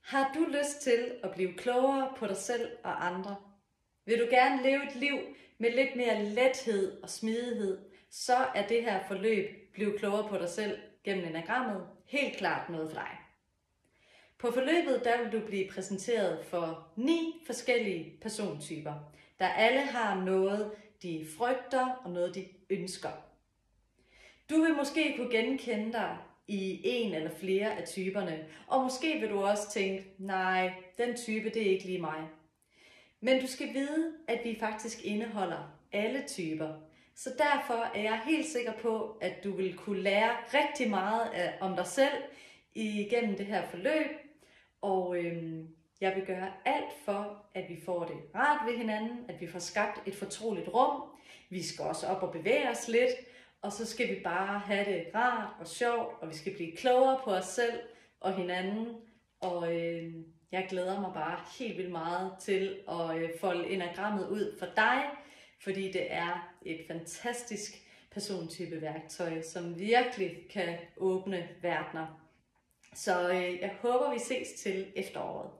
Har du lyst til at blive klogere på dig selv og andre? Vil du gerne leve et liv med lidt mere lethed og smidighed, så er det her forløb Bliv klogere på dig selv gennem enagrammet helt klart noget for dig. På forløbet der vil du blive præsenteret for 9 forskellige persontyper, der alle har noget, de frygter og noget, de ønsker. Du vil måske kunne genkende dig i en eller flere af typerne, og måske vil du også tænke, nej, den type det er ikke lige mig. Men du skal vide, at vi faktisk indeholder alle typer. Så derfor er jeg helt sikker på, at du vil kunne lære rigtig meget om dig selv igennem det her forløb. Og jeg vil gøre alt for, at vi får det rart ved hinanden, at vi får skabt et fortroligt rum. Vi skal også op og bevæge os lidt, og så skal vi bare have det rart og sjovt, og vi skal blive klogere på os selv og hinanden. Og jeg glæder mig bare helt vildt meget til at folde enagrammet ud for dig, fordi det er et fantastisk persontype værktøj, som virkelig kan åbne verdener. Så jeg håber, vi ses til efteråret.